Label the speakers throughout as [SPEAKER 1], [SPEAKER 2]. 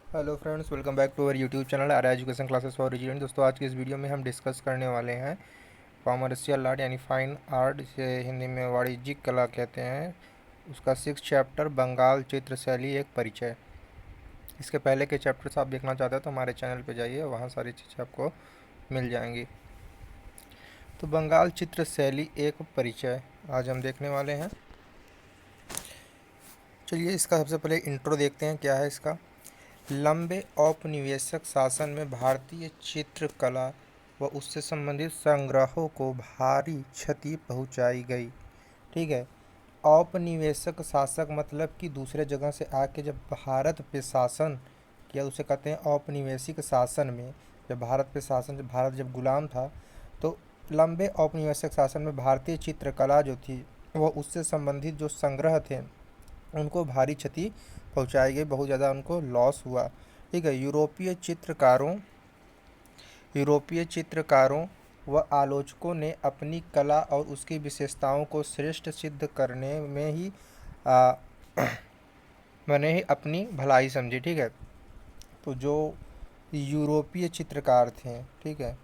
[SPEAKER 1] Hello friends, welcome back to our YouTube channel R education classes for resident. दोस्तों, आज की इस video में हम डिस्कस करने वाले हैं कॉमर्शियल आर्ट यानी फाइन आर्ट, इसे हिंदी में वाणिज्यिक कला कहते हैं। उसका 6 चैप्टर बंगाल चित्र शैली एक परिचय। इसके पहले के चैप्टर्स आप देखना चाहते हैं तो हमारे चैनल पे जाइए, वहाँ सारी चीज़ें आपको मिल जाएंगी। तो बंगाल चित्र शैली एक परिचय आज हम देखने वाले हैं। चलिए इसका सबसे पहले इंट्रो देखते हैं, क्या है इसका। लंबे औपनिवेशिक शासन में भारतीय चित्रकला व उससे संबंधित संग्रहों को भारी क्षति पहुंचाई गई। ठीक है, औपनिवेशिक शासक मतलब कि दूसरे जगह से आके जब भारत पे शासन किया, उसे कहते हैं औपनिवेशिक शासन में। जब भारत पे शासन, जब भारत जब गुलाम था, तो लंबे औपनिवेशिक शासन में भारतीय चित्रकला जो थी वह उससे संबंधित जो संग्रह थे उनको भारी क्षति पहुंचाई गई, बहुत ज़्यादा उनको लॉस हुआ। ठीक है, यूरोपीय चित्रकारों व आलोचकों ने अपनी कला और उसकी विशेषताओं को श्रेष्ठ सिद्ध करने में ही आ, मैंने ही अपनी भलाई समझी। ठीक है, तो जो यूरोपीय चित्रकार थे, ठीक है,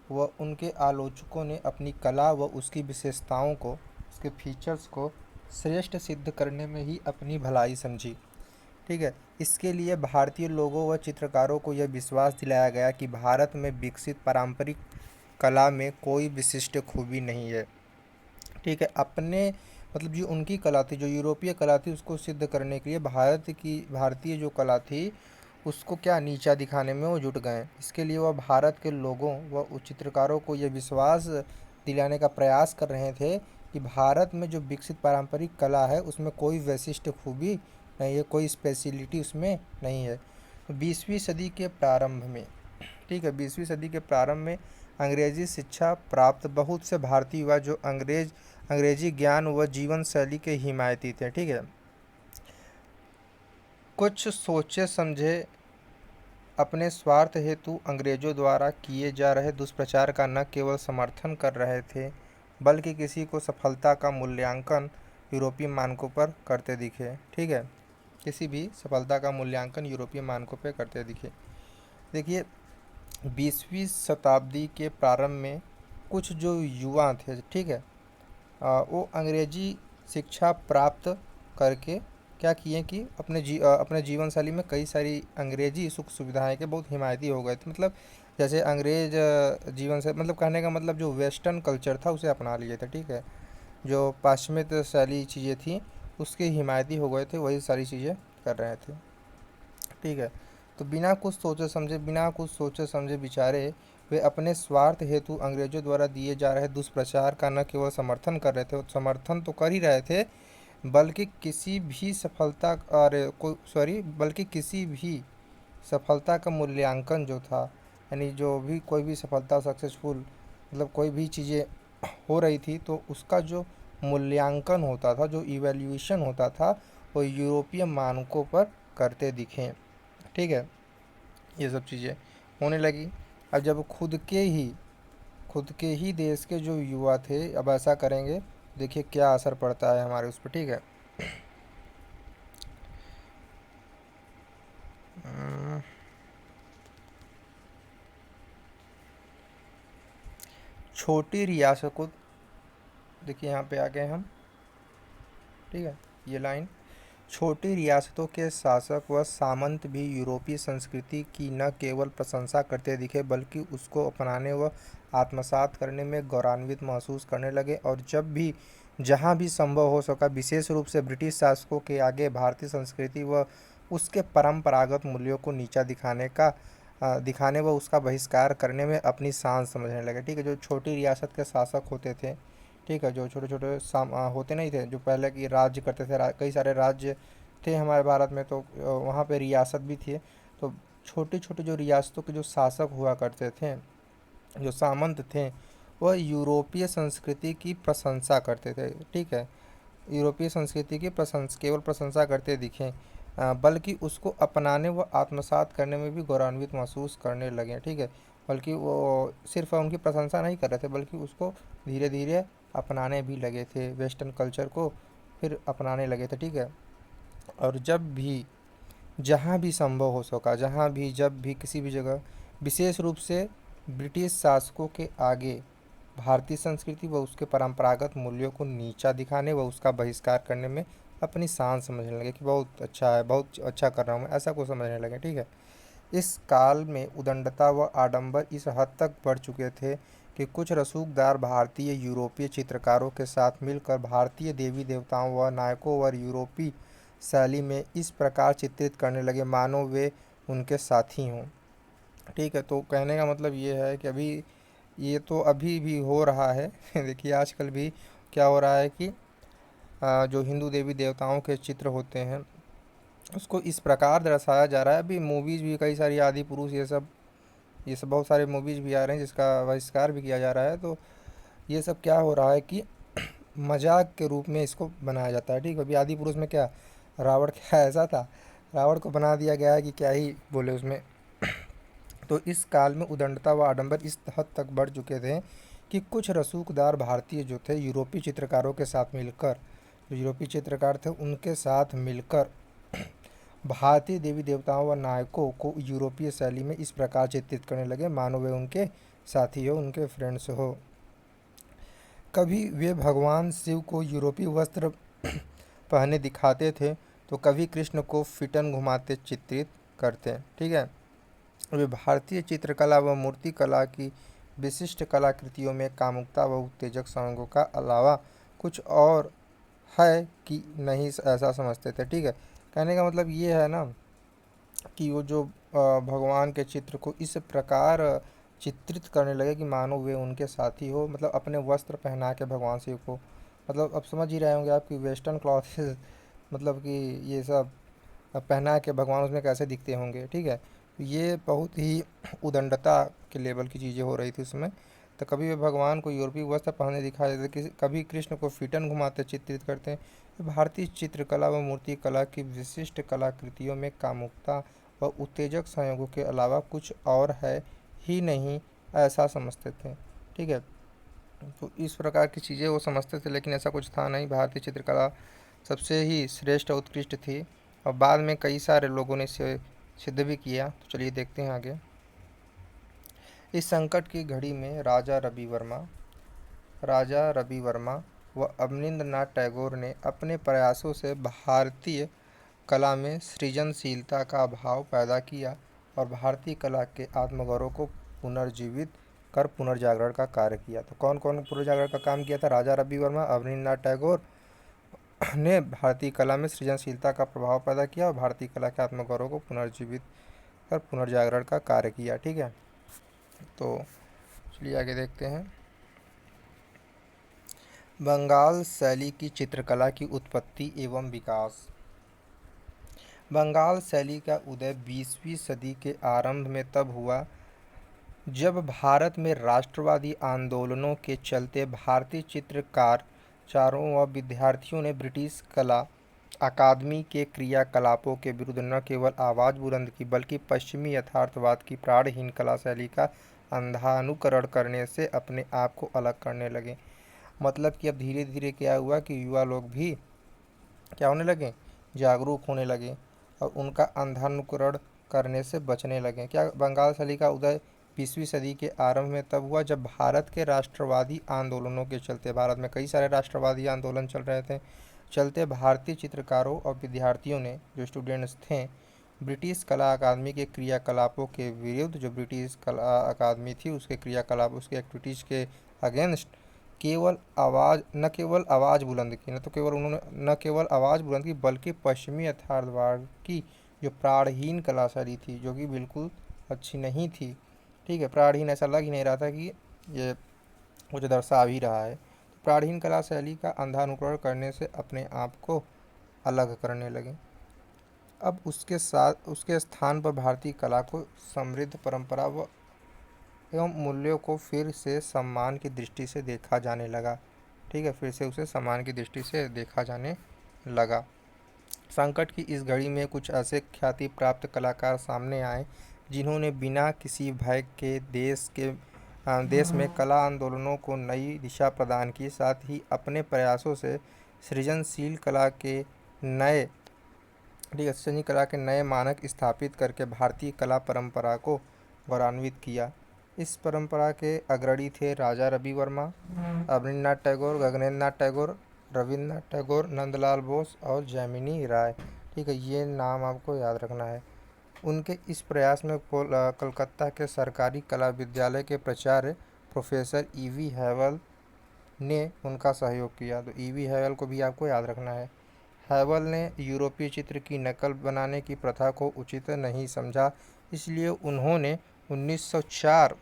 [SPEAKER 1] वह उनके आलोचकों ने अपनी कला व उसकी विशेषताओं को, उसके फीचर्स को श्रेष्ठ सिद्ध करने में ही अपनी भलाई समझी। ठीक है, इसके लिए भारतीय लोगों व चित्रकारों को यह विश्वास दिलाया गया कि भारत में विकसित पारंपरिक कला में कोई विशिष्ट खूबी नहीं है। ठीक है, अपने मतलब जो उनकी कला थी, जो यूरोपीय कला थी, उसको सिद्ध करने के लिए भारतीय जो कला थी उसको क्या नीचा दिखाने में वो जुट गए। इसके लिए वह भारत के लोगों व चित्रकारों को यह विश्वास दिलाने का प्रयास कर रहे थे कि भारत में जो विकसित पारंपरिक कला है उसमें कोई वैशिष्ट खूबी नहीं है, कोई स्पेशलिटी उसमें नहीं है। तो 20वीं सदी के प्रारंभ में, ठीक है, 20वीं सदी के प्रारंभ में अंग्रेजी शिक्षा प्राप्त बहुत से भारतीय युवा जो अंग्रेजी ज्ञान व जीवन शैली के हिमायती थे। ठीक है, कुछ सोचे समझे अपने स्वार्थ हेतु अंग्रेजों द्वारा किए जा रहे दुष्प्रचार का न केवल समर्थन कर रहे थे, बल्कि किसी को सफलता का मूल्यांकन यूरोपीय मानकों पर करते दिखे। ठीक है, किसी भी सफलता का मूल्यांकन यूरोपीय मानकों पर करते दिखे। देखिए, 20वीं शताब्दी के प्रारंभ में कुछ जो युवा थे, ठीक है, वो अंग्रेजी शिक्षा प्राप्त करके क्या किए कि अपने जीवन शैली में कई सारी अंग्रेजी सुख सुविधाएं के बहुत हिमायती हो गए थे। मतलब जैसे अंग्रेज जीवन से मतलब कहने का मतलब जो वेस्टर्न कल्चर था उसे अपना लिए थे। ठीक है, जो पाश्चिमात्य शैली चीज़ें थी उसके हिमायती हो गए थे, वही सारी चीज़ें कर रहे थे। ठीक है, तो बिना कुछ सोचे समझे विचारे वे अपने स्वार्थ हेतु अंग्रेजों द्वारा दिए जा रहे दुष्प्रचार का न केवल समर्थन कर रहे थे, समर्थन तो कर ही रहे थे, बल्कि किसी भी सफलता का मूल्यांकन जो था, यानी जो भी कोई भी सफलता सक्सेसफुल मतलब कोई भी चीज़ें हो रही थी तो उसका जो मूल्यांकन होता था, जो इवैल्यूएशन होता था, वो यूरोपीय मानकों पर करते दिखें। ठीक है, ये सब चीज़ें होने लगी। अब जब खुद के ही देश के जो युवा थे अब ऐसा करेंगे, देखिए क्या असर पड़ता है हमारे उस पर। ठीक है, छोटी रियासतों, देखिए यहाँ पे आ गए हम। ठीक है, ये लाइन, छोटी रियासतों के शासक व सामंत भी यूरोपीय संस्कृति की न केवल प्रशंसा करते दिखे, बल्कि उसको अपनाने व आत्मसात करने में गौरवान्वित महसूस करने लगे। और जब भी जहाँ भी संभव हो सका, विशेष रूप से ब्रिटिश शासकों के आगे भारतीय संस्कृति व उसके परंपरागत मूल्यों को नीचा दिखाने व उसका बहिष्कार करने में अपनी शान समझने लगे। ठीक है, जो छोटी रियासत के शासक होते थे, ठीक है, जो छोटे छोटे होते नहीं थे, जो पहले की राज्य करते थे, कई सारे राज्य थे हमारे भारत में, तो वहाँ पे रियासत भी थी। तो छोटे छोटे जो रियासतों के जो शासक हुआ करते थे, जो सामंत थे, वह यूरोपीय संस्कृति की प्रशंसा करते थे। ठीक है, यूरोपीय संस्कृति की केवल प्रशंसा करते दिखे, बल्कि उसको अपनाने व आत्मसात करने में भी गौरवान्वित महसूस करने लगे। ठीक है, बल्कि वो सिर्फ उनकी प्रशंसा नहीं कर रहे थे, बल्कि उसको धीरे धीरे अपनाने भी लगे थे, वेस्टर्न कल्चर को फिर अपनाने लगे थे। ठीक है, और जहाँ भी संभव हो सका, जहाँ भी, जब भी, किसी भी जगह, विशेष रूप से ब्रिटिश शासकों के आगे भारतीय संस्कृति व उसके परंपरागत मूल्यों को नीचा दिखाने व उसका बहिष्कार करने में अपनी शान समझने लगे कि बहुत अच्छा है, बहुत अच्छा कर रहा हूँ मैं, ऐसा को समझने लगे। ठीक है। इस काल में उदंडता व आडंबर इस हद तक बढ़ चुके थे कि कुछ रसूखदार भारतीय यूरोपीय चित्रकारों के साथ मिलकर भारतीय देवी देवताओं व नायकों व यूरोपीय शैली में इस प्रकार चित्रित करने लगे मानो वे उनके साथी हों। ठीक है। तो कहने का मतलब ये है कि अभी, ये तो अभी भी हो रहा है देखिए आजकल भी क्या हो रहा है कि जो हिंदू देवी देवताओं के चित्र होते हैं उसको इस प्रकार दर्शाया जा रहा है। अभी मूवीज़ भी कई सारी, आदि पुरुष, ये सब बहुत सारे मूवीज़ भी आ रहे हैं जिसका बहिष्कार भी किया जा रहा है। तो ये सब क्या हो रहा है कि मजाक के रूप में इसको बनाया जाता है। ठीक है। अभी आदि पुरुष में क्या, रावण क्या ऐसा था, रावण को बना दिया गया है कि क्या ही बोले उसमें। तो इस काल में उदंडता व आडंबर इस हद तक बढ़ चुके थे कि कुछ रसूखदार भारतीय जो थे यूरोपीय चित्रकारों के साथ मिलकर, जो यूरोपीय चित्रकार थे उनके साथ मिलकर भारतीय देवी देवताओं व नायकों को यूरोपीय शैली में इस प्रकार चित्रित करने लगे मानो वे उनके साथी हो, उनके फ्रेंड्स हो। कभी वे भगवान शिव को यूरोपीय वस्त्र पहने दिखाते थे तो कभी कृष्ण को फिटन घुमाते चित्रित करते। ठीक है। वे भारतीय चित्रकला व मूर्तिकला की विशिष्ट कलाकृतियों में कामुकता व उत्तेजक संगों का अलावा कुछ और है कि नहीं, ऐसा समझते थे। ठीक है। कहने का मतलब ये है ना कि वो जो भगवान के चित्र को इस प्रकार चित्रित करने लगे कि मानो वे उनके साथी हो, मतलब अपने वस्त्र पहना के भगवान शिव को, मतलब अब समझ ही रहे होंगे आप कि वेस्टर्न क्लॉथेस मतलब कि ये सब पहना के भगवान उसमें कैसे दिखते होंगे। ठीक है। तो ये बहुत ही उदंडता के लेवल की चीज़ें हो रही थी उसमें। तो कभी वे भगवान को यूरोपीय वस्त्र पहने दिखाए देते, कभी कृष्ण को फिटन घुमाते चित्रित करते हैं। तो भारतीय चित्रकला व मूर्ति कला की विशिष्ट कलाकृतियों में कामुकता व उत्तेजक संयोगों के अलावा कुछ और है ही नहीं, ऐसा समझते थे। ठीक है। तो इस प्रकार की चीज़ें वो समझते थे, लेकिन ऐसा कुछ था नहीं। भारतीय चित्रकला सबसे ही श्रेष्ठ और उत्कृष्ट थी और बाद में कई सारे लोगों ने इसे सिद्ध भी किया। तो चलिए देखते हैं आगे। इस संकट की घड़ी में राजा रवि वर्मा व अवनींद्रनाथ टैगोर ने अपने प्रयासों से भारतीय कला में सृजनशीलता का भाव पैदा किया और भारतीय कला के आत्मगौरव को पुनर्जीवित कर पुनर्जागरण का कार्य किया। तो कौन कौन पुनर्जागरण का काम किया था? राजा रवि वर्मा, अवनींद्रनाथ टैगोर ने भारतीय कला में सृजनशीलता का प्रभाव पैदा किया और भारतीय कला के आत्मगौरव को पुनर्जीवित कर पुनर्जागरण का कार्य किया। ठीक है। तो चलिए आगे देखते हैं। बंगाल शैली की चित्रकला की उत्पत्ति एवं विकास। बंगाल शैली का उदय 20वीं सदी के आरंभ में तब हुआ जब भारत में राष्ट्रवादी आंदोलनों के चलते भारतीय चित्रकारों व विद्यार्थियों ने ब्रिटिश कला अकादमी के क्रियाकलापों के विरुद्ध न केवल आवाज़ बुलंद की बल्कि पश्चिमी यथार्थवाद की प्राणहीन कला शैली का अंधानुकरण करने से अपने आप को अलग करने लगे। मतलब कि अब धीरे धीरे क्या हुआ कि युवा लोग भी क्या होने लगे, जागरूक होने लगे और उनका अंधानुकरण करने से बचने लगे। क्या बंगाल शैली का उदय 20वीं सदी के आरंभ में तब हुआ जब भारत के राष्ट्रवादी आंदोलनों के चलते, भारत में कई सारे राष्ट्रवादी आंदोलन चल रहे थे, चलते भारतीय चित्रकारों और विद्यार्थियों ने, जो स्टूडेंट्स थे, ब्रिटिश कला अकादमी के क्रियाकलापों के विरुद्ध, जो ब्रिटिश कला अकादमी थी उसके क्रियाकलाप, उसके एक्टिविटीज़ के अगेंस्ट न केवल आवाज़ बुलंद की, न केवल आवाज़ बुलंद की बल्कि पश्चिमी यथार्थवाद की जो प्राणहीन कला शैली थी, जो कि बिल्कुल अच्छी नहीं थी। ठीक है। प्राणहीन, ऐसा लग ही नहीं रहा था कि ये कुछ दर्शा भी रहा है। तो प्राणहीन कला शैली का अंधानुकरण करने से अपने आप को अलग करने लगे। अब उसके स्थान पर भारतीय कला को समृद्ध परंपरा व एवं मूल्यों को फिर से सम्मान की दृष्टि से देखा जाने लगा। ठीक है। फिर से उसे सम्मान की दृष्टि से देखा जाने लगा। संकट की इस घड़ी में कुछ ऐसे ख्याति प्राप्त कलाकार सामने आए जिन्होंने बिना किसी भय के देश में कला आंदोलनों को नई दिशा प्रदान की, साथ ही अपने प्रयासों से सृजनशील कला के नए ठीक है, सनी कला के नए मानक स्थापित करके भारतीय कला परंपरा को गौरवान्वित किया। इस परंपरा के अग्रणी थे राजा रवि वर्मा, अवनींद्रनाथ टैगोर, गगनेंद्र नाथ टैगोर, रविन्द्रनाथ टैगोर, नंदलाल बोस और जैमिनी राय। ठीक है, ये नाम आपको याद रखना है। उनके इस प्रयास में कलकत्ता के सरकारी कला विद्यालय के प्राचार्य प्रोफेसर ईवी हैवल ने उनका सहयोग किया। तो ईवी हैवल को भी आपको याद रखना है। हैवल ने यूरोपीय चित्र की नकल बनाने की प्रथा को उचित नहीं समझा, इसलिए उन्होंने 1904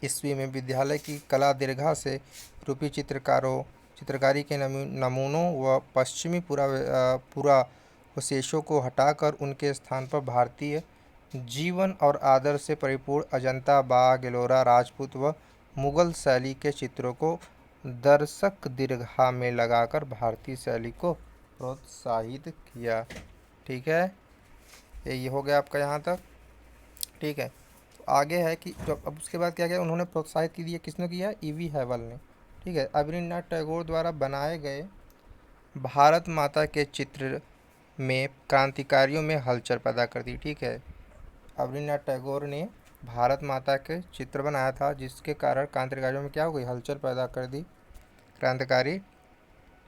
[SPEAKER 1] ईस्वी में विद्यालय की कला दीर्घा से यूरोपीय चित्रकारी के नमूनों व पश्चिमी पुरावशेषों को हटाकर उनके स्थान पर भारतीय जीवन और आदर्श से परिपूर्ण अजंता, बाघ, एलोरा, राजपूत व मुगल शैली के चित्रों को दर्शक दीर्घा में लगाकर भारतीय शैली को प्रोत्साहित किया। ठीक है, ये हो गया आपका यहाँ तक। ठीक है, तो आगे है कि जब अब उसके बाद क्या किया उन्होंने प्रोत्साहित की दिया, किसने किया? ईवी हैवल ने। ठीक है, अवनींद्रनाथ टैगोर द्वारा बनाए गए भारत माता के चित्र में क्रांतिकारियों में हलचल पैदा कर दी। ठीक है, अवनींद्रनाथ टैगोर ने भारत माता के चित्र बनाया था, जिसके कारण क्रांतिकारियों में क्या हो गई? हलचल पैदा कर दी, क्रांतिकारी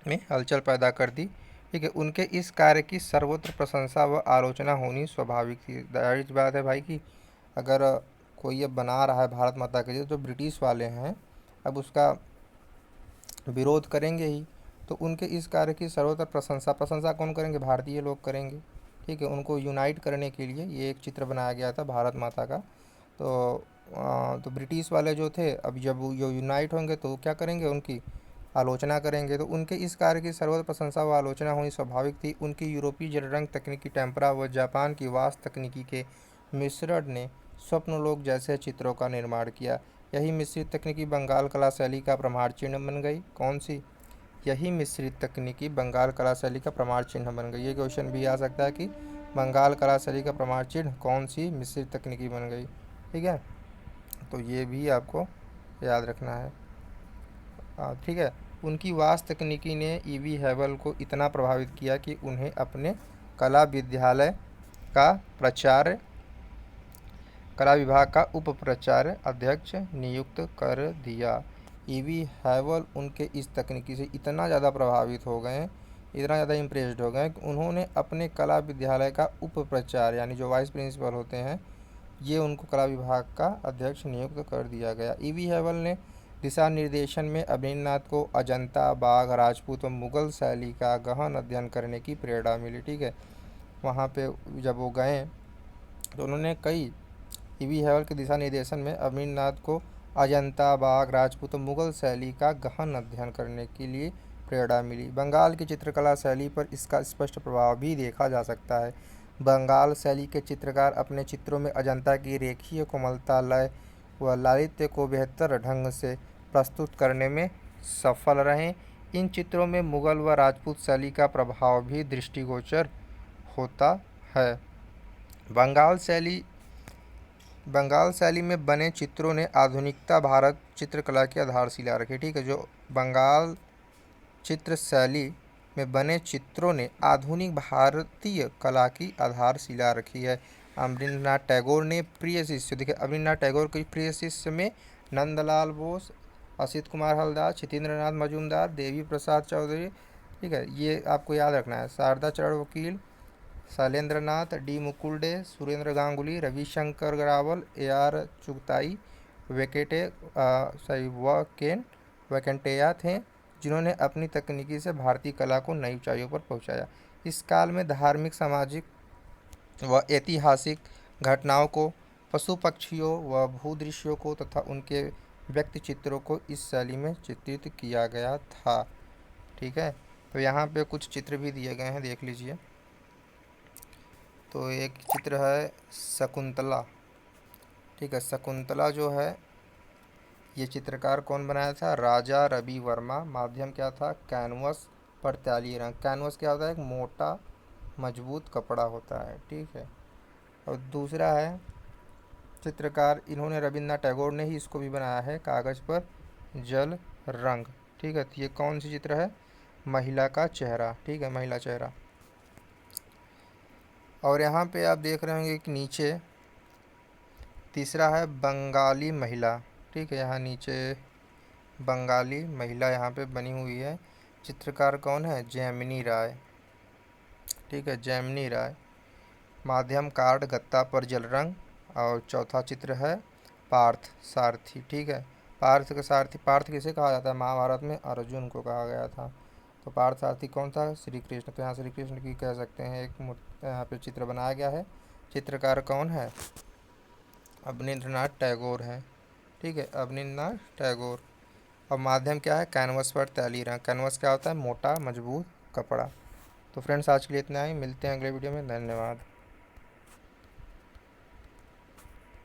[SPEAKER 1] में हलचल पैदा कर दी। ठीक है, उनके इस कार्य की सर्वत्र प्रशंसा व आलोचना होनी स्वाभाविक थी। जाहिर सी बात है भाई कि अगर कोई अब बना रहा है भारत माता के लिए, जो ब्रिटिश वाले हैं अब उसका विरोध करेंगे ही। तो उनके इस कार्य की सर्वत्र प्रशंसा कौन करेंगे? भारतीय लोग करेंगे। ठीक है, उनको यूनाइट करने के लिए ये एक चित्र बनाया गया था भारत माता का। तो ब्रिटिश वाले जो थे, अब जब वो यूनाइट होंगे तो क्या करेंगे? उनकी आलोचना करेंगे। तो उनके इस कार्य की सर्वत्र प्रशंसा व आलोचना होनी स्वाभाविक थी। उनकी यूरोपीय जल रंग तकनीकी, टेम्परा व जापान की वास्तु तकनीकी के मिश्रण ने स्वप्नलोक जैसे चित्रों का निर्माण किया। यही मिश्रित तकनीकी बंगाल कला शैली का प्रमाण चिन्ह बन गई। कौन सी? यही मिश्रित तकनीकी बंगाल कला शैली का प्रमाण चिन्ह बन गई। ये क्वेश्चन भी आ सकता है कि बंगाल कला शैली का प्रमाण चिन्ह कौन सी मिश्रित तकनीकी बन गई। ठीक है, तो ये भी आपको याद रखना है। ठीक है, उनकी वास्तु तकनीकी ने ईवी हैवल को इतना प्रभावित किया कि उन्हें अपने कला विद्यालय का प्राचार्य, कला विभाग का उप प्राचार्य अध्यक्ष नियुक्त कर दिया। ईवी हैवल उनके इस तकनीकी से इतना ज़्यादा प्रभावित हो गए, इतना ज़्यादा इम्प्रेस्ड हो गए कि उन्होंने अपने कला विद्यालय का उप प्राचार्य यानी जो वाइस प्रिंसिपल होते हैं, ये उनको कला विभाग का अध्यक्ष नियुक्त कर दिया गया। ईवी हैवल ने दिशा निर्देशन में अवनींद्रनाथ को अजंता, बाघ, राजपूत व मुगल शैली का गहन अध्ययन करने की प्रेरणा मिली। ठीक है, वहाँ पे जब वो गए तो उन्होंने ईवी हैवल के दिशा निर्देशन में अवनींद्रनाथ को अजंता, बाघ, राजपूत व मुगल शैली का गहन अध्ययन करने के लिए प्रेरणा मिली। बंगाल की चित्रकला शैली पर इसका स्पष्ट प्रभाव भी देखा जा सकता है। बंगाल शैली के चित्रकार अपने चित्रों में अजंता की रेखीय कोमलता, लय व लालित्य को बेहतर ढंग से प्रस्तुत करने में सफल रहे। इन चित्रों में मुगल व राजपूत शैली का प्रभाव भी दृष्टिगोचर होता है। बंगाल शैली में बने चित्रों ने आधुनिकता भारत चित्रकला की आधारशिला रखी। ठीक है, जो बंगाल चित्र शैली में बने चित्रों ने आधुनिक भारतीय कला की आधारशिला रखी है। अवनींद्रनाथ टैगोर ने प्रिय शिष्य, देखिए अवनींद्रनाथ टैगोर के प्रिय शिष्य में नंदलाल बोस, असित कुमार हलदार, छितेंद्रनाथ मजूमदार, देवी प्रसाद चौधरी। ठीक है, ये आपको याद रखना है। शारदा चरण वकील, शैलेंद्र नाथ, डी मुकुल डे, सुरेंद्र गांगुली, रविशंकर रावल, AR चुगताई, वैकेंटेया थे, जिन्होंने अपनी तकनीकी से भारतीय कला को नई ऊंचाइयों पर पहुंचाया। इस काल में धार्मिक, सामाजिक व ऐतिहासिक घटनाओं को, पशु पक्षियों व भूदृश्यों को तथा उनके व्यक्ति चित्रों को इस शैली में चित्रित किया गया था। ठीक है, तो यहाँ पे कुछ चित्र भी दिए गए हैं, देख लीजिए। तो एक चित्र है शकुंतला। ठीक है, शकुंतला जो है ये चित्रकार कौन बनाया था? राजा रवि वर्मा। माध्यम क्या था? कैनवस पर तैलीय रंग। कैनवस क्या होता है? एक मोटा मजबूत कपड़ा होता है। ठीक है, और दूसरा है चित्रकार, इन्होंने रविन्द्रनाथ टैगोर ने ही इसको भी बनाया है, कागज़ पर जल रंग। ठीक है, तो ये कौन सी चित्र है? महिला का चेहरा। ठीक है, महिला चेहरा। और यहाँ पे आप देख रहे होंगे कि नीचे तीसरा है बंगाली महिला। ठीक है, यहाँ नीचे बंगाली महिला यहाँ पे बनी हुई है। चित्रकार कौन है? जैमिनी राय। ठीक है, जैमिनी राय। माध्यम कार्ड गत्ता पर जल रंग। और चौथा चित्र है पार्थ सारथी। ठीक है, पार्थ का सारथी, पार्थ किसे कहा जाता है? महाभारत में अर्जुन को कहा गया था। तो पार्थ सारथी कौन था? श्री कृष्ण। तो यहाँ श्री कृष्ण की कह सकते हैं एक यहाँ पे चित्र बनाया गया है। चित्रकार कौन है? अवनींद्रनाथ टैगोर है। ठीक है, अवनींद्रनाथ टैगोर। और माध्यम क्या है? कैनवस पर तैलीय रंग। कैनवस क्या होता है? मोटा मजबूत कपड़ा। तो फ्रेंड्स, आज के लिए इतना ही, मिलते हैं अगले वीडियो में। धन्यवाद।